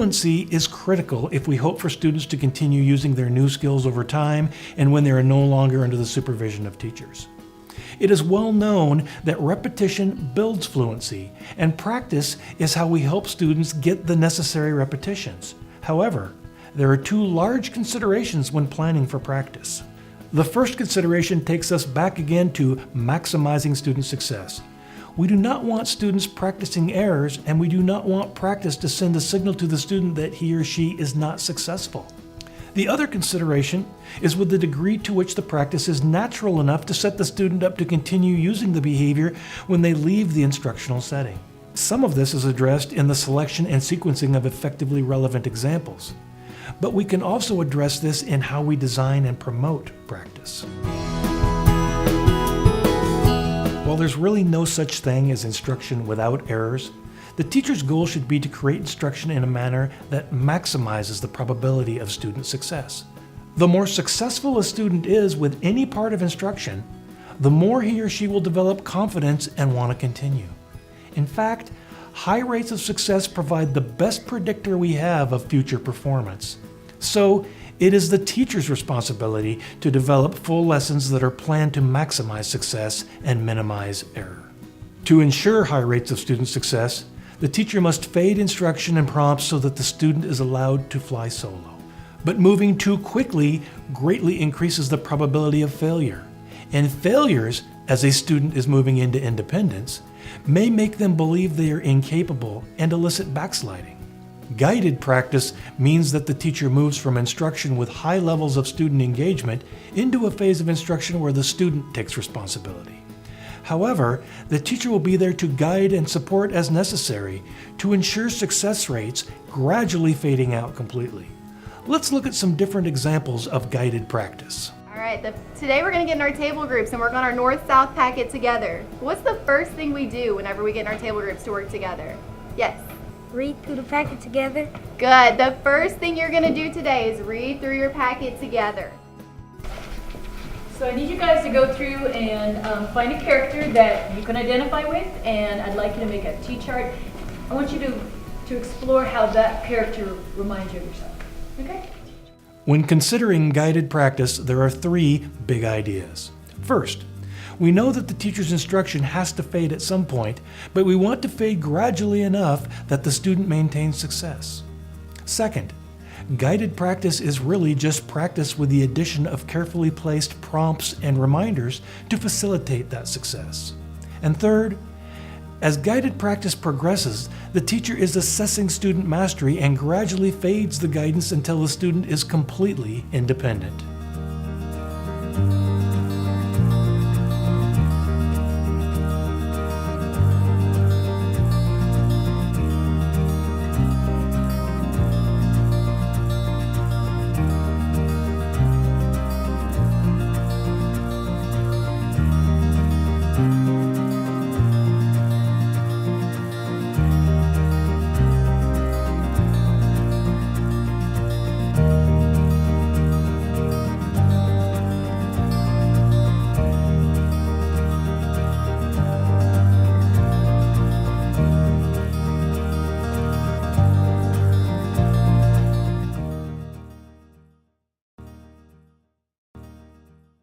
Fluency is critical if we hope for students to continue using their new skills over time and when they are no longer under the supervision of teachers. It is well known that repetition builds fluency, and practice is how we help students get the necessary repetitions. However, there are two large considerations when planning for practice. The first consideration takes us back again to maximizing student success. We do not want students practicing errors, and we do not want practice to send a signal to the student that he or she is not successful. The other consideration is with the degree to which the practice is natural enough to set the student up to continue using the behavior when they leave the instructional setting. Some of this is addressed in the selection and sequencing of effectively relevant examples, but we can also address this in how we design and promote practice. While there's really no such thing as instruction without errors, the teacher's goal should be to create instruction in a manner that maximizes the probability of student success. The more successful a student is with any part of instruction, the more he or she will develop confidence and want to continue. In fact, high rates of success provide the best predictor we have of future performance. So, it is the teacher's responsibility to develop full lessons that are planned to maximize success and minimize error. To ensure high rates of student success, the teacher must fade instruction and prompts so that the student is allowed to fly solo. But moving too quickly greatly increases the probability of failure. And failures, as a student is moving into independence, may make them believe they are incapable and elicit backsliding. Guided practice means that the teacher moves from instruction with high levels of student engagement into a phase of instruction where the student takes responsibility. However, the teacher will be there to guide and support as necessary to ensure success rates gradually fading out completely. Let's look at some different examples of guided practice. All right, today we're going to get in our table groups and work on our North-South packet together. What's the first thing we do whenever we get in our table groups to work together? Yes? Read through the packet together. Good. The first thing you're going to do today is read through your packet together. So I need you guys to go through and find a character that you can identify with, and I'd like you to make a T-chart. I want you to explore how that character reminds you of yourself. Okay? When considering guided practice, there are three big ideas. First, we know that the teacher's instruction has to fade at some point, but we want to fade gradually enough that the student maintains success. Second, guided practice is really just practice with the addition of carefully placed prompts and reminders to facilitate that success. And third, as guided practice progresses, the teacher is assessing student mastery and gradually fades the guidance until the student is completely independent.